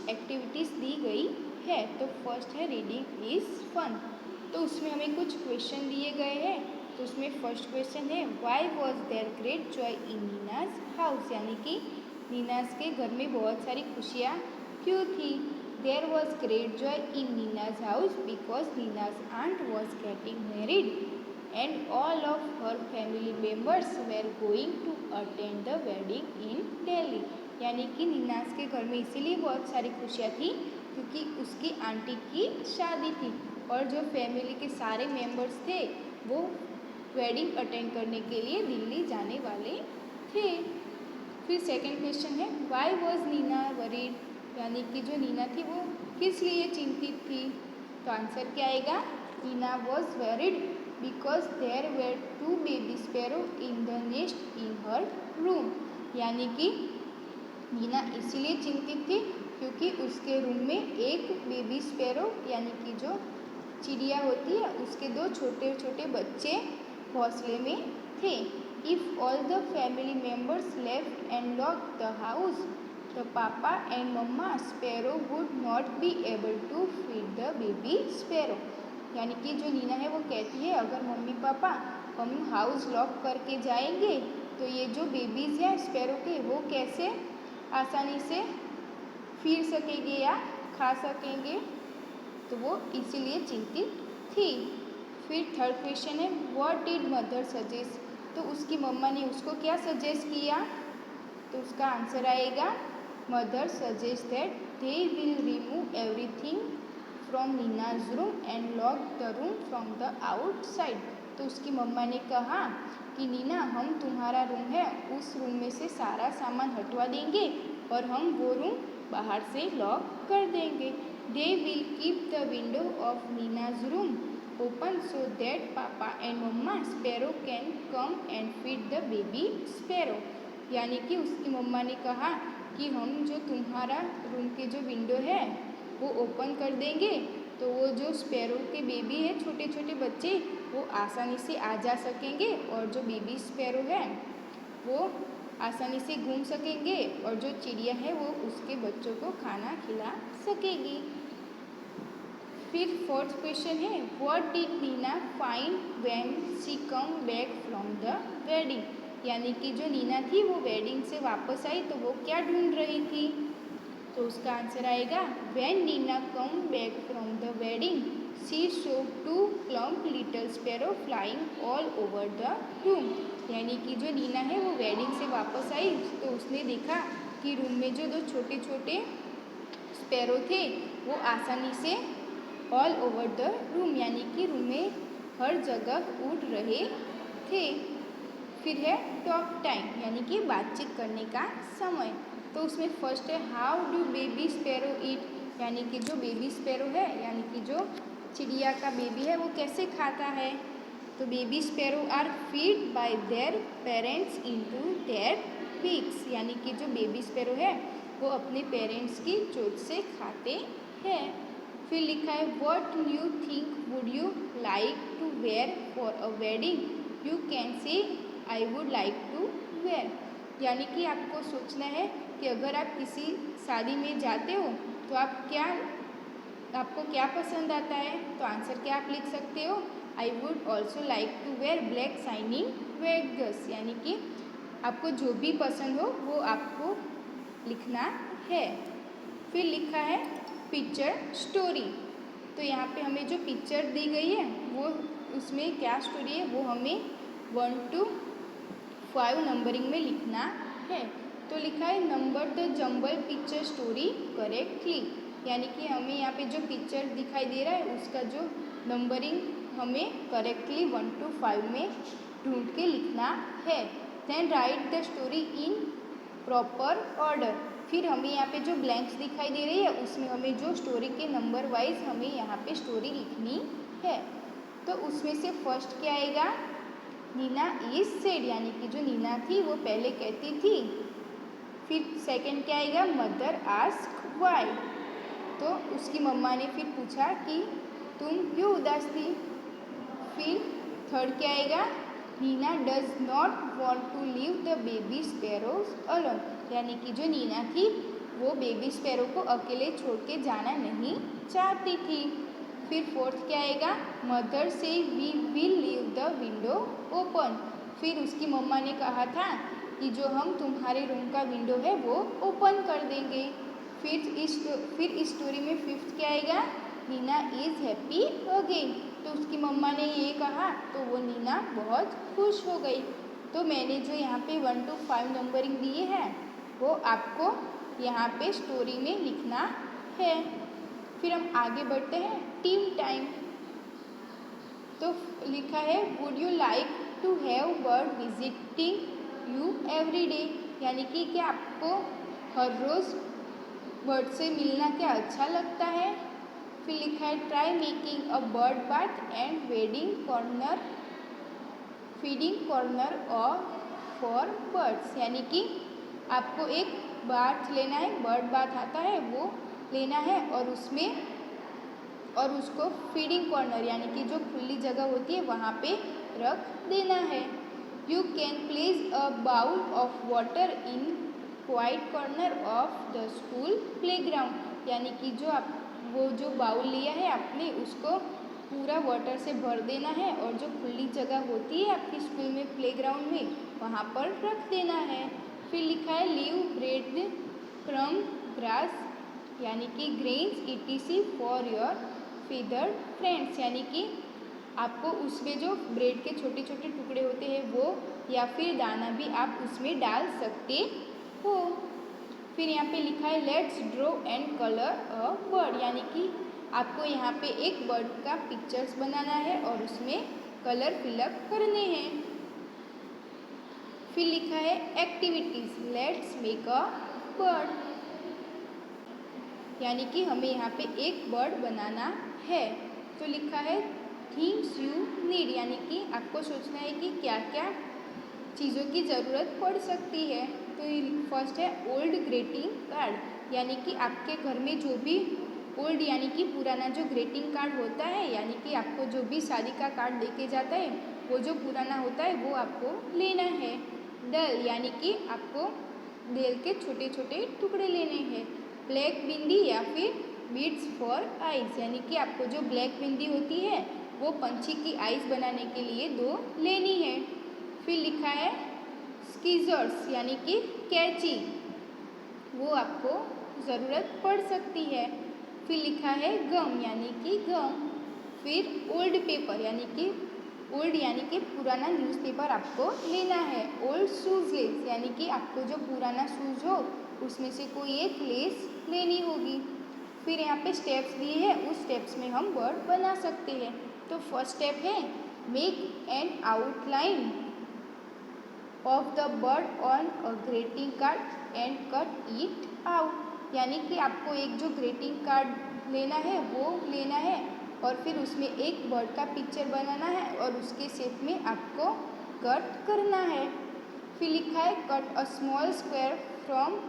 Activities दी गई है। तो फर्स्ट है रीडिंग इज़ फन। तो उसमें हमें कुछ क्वेश्चन दिए गए हैं। तो उसमें फर्स्ट क्वेश्चन है why was there great joy in Nina's house, यानी कि नीनाज के घर में बहुत सारी खुशियाँ क्यों थी। There was great joy in Nina's house because Nina's aunt was getting married and all of her family members were going to attend the wedding in Delhi. यानी कि नीनाज के घर में इसीलिए बहुत सारी खुशियाँ थी क्योंकि उसकी आंटी की शादी थी और जो फैमिली के सारे मेंबर्स थे वो वेडिंग अटेंड करने के लिए दिल्ली जाने वाले थे। फिर सेकंड क्वेश्चन है व्हाई वॉज नीना वरीड, यानी कि जो नीना थी वो किस लिए चिंतित थी। तो आंसर क्या आएगा, Nina was worried because there were 2 baby sparrow in the nest in her room, यानी कि नीना इसीलिए चिंतित थी क्योंकि उसके रूम में एक बेबी स्पैरो यानी कि जो चिड़िया होती है उसके 2 छोटे छोटे बच्चे घोंसले में थे। If all the family members left and lock the house the papa and mamma sparrow would not be able to feed the baby sparrow, यानी कि जो नीना है वो कहती है अगर मम्मी पापा हम हाउस लॉक करके जाएंगे तो ये जो बेबीज़ हैं स्पैरो के वो कैसे आसानी से फिर सकेंगे या खा सकेंगे, तो वो इसीलिए चिंतित थी। फिर थर्ड क्वेश्चन है व्हाट डिड मदर सजेस्ट, तो उसकी मम्मा ने उसको क्या सजेस्ट किया। तो उसका आंसर आएगा mother suggest that they will remove everything from Nina's room and lock the room from the outside. तो उसकी मम्मा ने कहा कि नीना हम तुम्हारा रूम है उस रूम में से सारा सामान हटवा देंगे और हम वो रूम बाहर से लॉक कर देंगे। They will keep the window of Nina's room open so that papa and mamma sparrow can come and feed the baby sparrow, यानी कि उसकी मम्मा ने कहा कि हम जो तुम्हारा रूम के जो विंडो है वो ओपन कर देंगे तो वो जो स्पैरो के बेबी है छोटे छोटे बच्चे वो आसानी से आ जा सकेंगे और जो बेबी स्पैरो है वो आसानी से घूम सकेंगे और जो चिड़िया है वो उसके बच्चों को खाना खिला सकेगी। फिर फोर्थ क्वेश्चन है what did Nina find when she come back from the wedding, यानी कि जो नीना थी वो वेडिंग से वापस आई तो वो क्या ढूंढ रही थी। तो उसका आंसर आएगा when Nina come back from the wedding she saw 2 plump little sparrow flying all over the room, यानी कि जो नीना है वो वेडिंग से वापस आई तो उसने देखा कि रूम में जो 2 छोटे छोटे स्पैरो थे वो आसानी से ऑल ओवर द रूम, यानी कि रूम में हर जगह उड़ रहे थे। फिर है टॉक टाइम, यानी कि बातचीत करने का समय। तो उसमें फर्स्ट है हाउ डू बेबी स्पैरो ईट, यानी कि जो बेबी स्पैरो है यानी कि जो चिड़िया का बेबी है वो कैसे खाता है। तो baby sparrow are feed by their parents into their beaks, यानी कि जो बेबी स्पैरो है वो अपने पेरेंट्स की चोंच से खाते हैं। फिर लिखा है what new think would you like to wear for a wedding, you can say I would like to wear, यानी कि आपको सोचना है कि अगर आप किसी शादी में जाते हो तो आपको क्या पसंद आता है। तो आंसर क्या आप लिख सकते हो I would also like to wear black shining vegas, यानी कि आपको जो भी पसंद हो वो आपको लिखना है। फिर लिखा है पिक्चर स्टोरी, तो यहाँ पे हमें जो पिक्चर दी गई है वो उसमें क्या स्टोरी है वो हमें 1 to 5 नंबरिंग में लिखना है। तो लिखा है number the jumble picture story correctly, यानी कि हमें यहाँ पे जो पिक्चर दिखाई दे रहा है उसका जो नंबरिंग हमें करेक्टली 1 to 5 में ढूंढ के लिखना है। Then write the story in proper order, फिर हमें यहाँ पे जो ब्लैंक्स दिखाई दे रही है उसमें हमें जो स्टोरी के नंबर वाइज हमें यहाँ पे स्टोरी लिखनी है। तो उसमें से फर्स्ट क्या आएगा नीना इज सेड, यानी कि जो नीना थी वो पहले कहती थी। फिर सेकंड क्या आएगा मदर आस्क व्हाई, तो उसकी मम्मा ने फिर पूछा कि तुम क्यों उदास थी। फिर थर्ड क्या आएगा Nina does not want to leave the baby sparrows alone, यानी कि जो नीना थी वो बेबी स्पैरो को अकेले छोड़ के जाना नहीं चाहती थी। फिर फोर्थ क्या आएगा, mother say we will leave the window open. फिर उसकी मम्मा ने कहा था कि जो हम तुम्हारे रूम का विंडो है वो ओपन कर देंगे। फिर इस स्टोरी में फिफ्थ क्या आएगा, नीना इज़ हैप्पी अगेन। तो उसकी मम्मा ने ये कहा तो वो नीना बहुत खुश हो गई। तो मैंने जो यहाँ पे 1 to 5 नंबरिंग दिए हैं वो आपको यहाँ पे स्टोरी में लिखना है। फिर हम आगे बढ़ते हैं, टीम टाइम। तो लिखा है would you like to have bird visiting you every day, यानी कि क्या आपको हर रोज़ बर्ड से मिलना क्या अच्छा लगता है। फिर लिखा है try making a bird bath and feeding corner और फॉर बर्ड्स, यानी कि आपको एक बाथ लेना है, बर्ड बाथ आता है वो लेना है और उसको फीडिंग कॉर्नर यानी कि जो खुली जगह होती है वहाँ पे रख देना है। You can place a bowl of water in quiet corner of the school playground, यानी कि वो जो बाउल लिया है आपने उसको पूरा वाटर से भर देना है और जो खुली जगह होती है आपकी स्कूल में प्लेग्राउंड में वहाँ पर रख देना है। फिर लिखा है लीव ब्रेड क्रम ग्रास, यानी कि grains ETC for your feather friends, यानी कि आपको उसमें जो ब्रेड के छोटे छोटे टुकड़े होते हैं वो या फिर दाना भी आप उसमें डाल सकते हो। फिर यहाँ पे लिखा है let's draw and colour a bird, यानी कि आपको यहाँ पे एक बर्ड का पिक्चर्स बनाना है और उसमें कलर फिलअप करने हैं। फिर लिखा है activities let's make a bird, यानी कि हमें यहाँ पे एक बर्ड बनाना है। तो लिखा है थिंग्स यू नीड, यानी कि आपको सोचना है कि क्या क्या चीज़ों की ज़रूरत पड़ सकती है। तो फर्स्ट है ओल्ड ग्रीटिंग कार्ड, यानी कि आपके घर में जो भी ओल्ड यानी कि पुराना जो ग्रीटिंग कार्ड होता है, यानी कि आपको जो भी शादी का कार्ड लेके जाता है वो जो पुराना होता है वो आपको लेना है। डल, यानी कि आपको बेल के छोटे छोटे टुकड़े लेने हैं। ब्लैक बिंदी या फिर बीड्स फॉर आइज़, यानी कि आपको जो ब्लैक बिंदी होती है वो पंछी की आइज़ बनाने के लिए 2 लेनी है। फिर लिखा है स्कीजर्स, यानी कि कैंची, वो आपको ज़रूरत पड़ सकती है। फिर लिखा है गम, यानी कि गम। फिर ओल्ड पेपर, यानी कि पुराना न्यूज़पेपर आपको लेना है। ओल्ड शूज़ लेस, यानी कि आपको जो पुराना शूज़ हो उसमें से कोई एक लेस लेनी होगी। फिर यहाँ पे स्टेप्स दिए हैं, उस स्टेप्स में हम बर्ड बना सकते हैं। तो फर्स्ट स्टेप है make an outline of the bird on a greeting card and cut it out, यानी कि आपको एक जो ग्रीटिंग कार्ड लेना है वो लेना है और फिर उसमें एक बर्ड का पिक्चर बनाना है और उसके शेप में आपको कट करना है। फिर लिखा है cut a small square from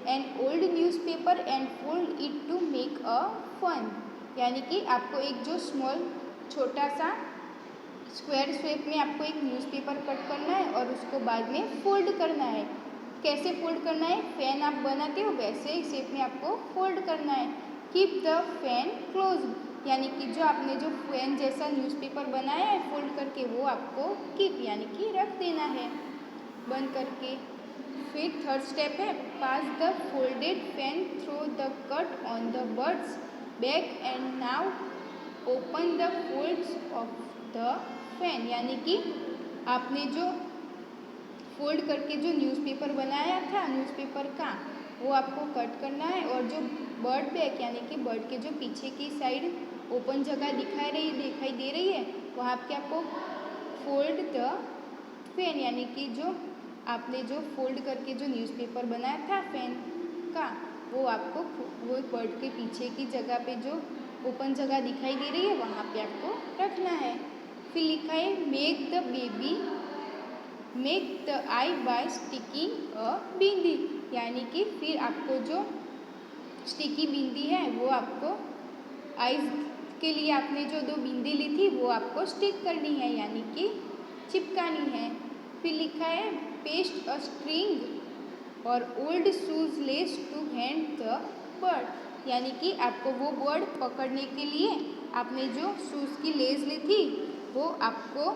an old newspaper and fold it to make a fan, यानी कि आपको एक जो छोटा सा स्क्वायर शेप में आपको एक न्यूज़पेपर कट करना है और उसको बाद में फोल्ड करना है। कैसे फोल्ड करना है, फैन आप बनाते हो वैसे ही शेप में आपको फोल्ड करना है। कीप द फैन क्लोज, यानी कि जो आपने जो फैन जैसा न्यूज़पेपर बनाया है फोल्ड करके वो आपको कीप यानी कि रख देना है बंद करके। फिर थर्ड स्टेप है pass the folded fan through the cut on the bird's back and now open the folds of the fan, यानी कि आपने जो फोल्ड करके जो न्यूज़पेपर बनाया था न्यूज़पेपर का वो आपको कट करना है और जो बर्ड बैक यानी कि बर्ड के जो पीछे की साइड ओपन जगह दिखाई दे रही है वहाँ पे आपको फोल्ड द फैन, यानी कि जो आपने जो फोल्ड करके जो न्यूज़पेपर बनाया था फैन का वो आपको वो बर्ड के पीछे की जगह पे जो ओपन जगह दिखाई दे रही है वहाँ पे आपको रखना है। फिर लिखा है make the eye by sticking a bindi, यानी कि फिर आपको जो स्टिकी बिंदी है वो आपको आइज के लिए आपने जो 2 बिंदी ली थी वो आपको स्टिक करनी है यानी कि चिपकानी है। फिर लिखा है paste a string or old shoes lace to hand the bird, यानी कि आपको वो बर्ड पकड़ने के लिए आपने जो शूज़ की लेस ली थी वो आपको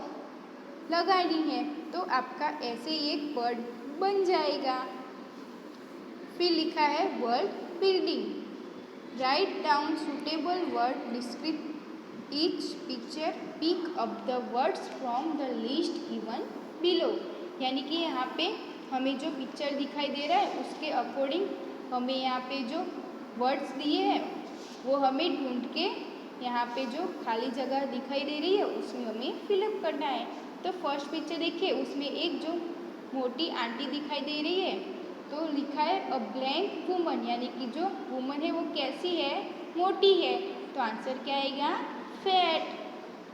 लगानी है, तो आपका ऐसे ही एक बर्ड बन जाएगा। फिर लिखा है word building. Write down suitable word describe each picture, pick up the words from the list given below, यानी कि यहाँ पे हमें जो पिक्चर दिखाई दे रहा है उसके अकॉर्डिंग हमें यहाँ पे जो वर्ड्स दिए हैं वो हमें ढूंढ के यहाँ पे जो खाली जगह दिखाई दे रही है उसमें हमें फिलअप करना है। तो फर्स्ट पिक्चर देखिए, उसमें एक जो मोटी आंटी दिखाई दे रही है, तो लिखा है अ ब्लैंक वुमन, यानी कि जो वुमन है वो कैसी है, मोटी है, तो आंसर क्या आएगा, फैट।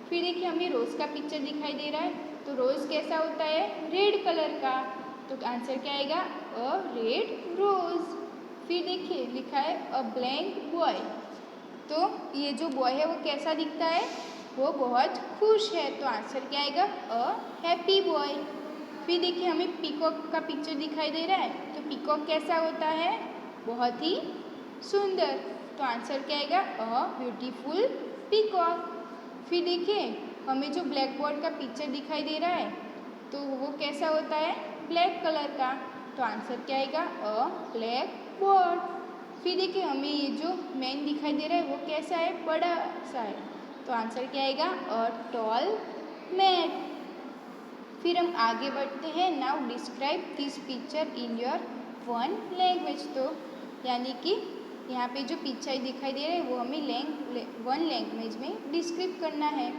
फिर देखिए हमें रोज़ का पिक्चर दिखाई दे रहा है, तो रोज़ कैसा होता है, रेड कलर का, तो आंसर क्या आएगा, अ रेड रोज। फिर देखिए लिखा है अ ब्लैंक बॉय, तो ये जो बॉय है वो कैसा दिखता है, वो बहुत खुश है, तो आंसर क्या आएगा, अ हैप्पी बॉय। फिर देखिए हमें पीकॉक का पिक्चर दिखाई दे रहा है, तो पीकॉक कैसा होता है, बहुत ही सुंदर, तो आंसर क्या आएगा, अ ब्यूटीफुल पीकॉक। फिर देखिए हमें जो ब्लैक बोर्ड का पिक्चर दिखाई दे रहा है, तो वो कैसा होता है, ब्लैक कलर का, तो आंसर क्या आएगा, अ ब्लैक बोर्ड। फिर देखिए हमें ये जो मैन दिखाई दे रहा है वो कैसा है, बड़ा सा है, तो आंसर क्या आएगा, अ टॉल मैन। फिर हम आगे बढ़ते हैं, now describe this picture in your one language, तो यानी कि यहाँ पे जो पिक्चर दिखाई दे रहा है वो हमें वन लैंग्वेज में डिस्क्राइब करना है।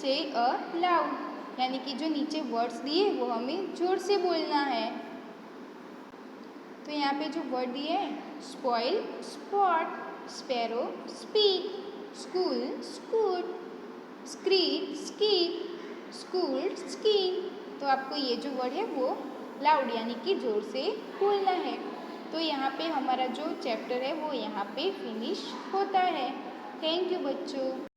से अ लाउड, यानी कि जो नीचे वर्ड्स दिए वो हमें जोर से बोलना है। तो यहाँ पे जो वर्ड दिए हैं, spoil spot, sparrow speak, school scoot, screen skip, school skin, तो आपको ये जो वर्ड है वो लाउड यानी कि जोर से बोलना है। तो यहाँ पे हमारा जो चैप्टर है वो यहाँ पे फिनिश होता है। थैंक यू बच्चों।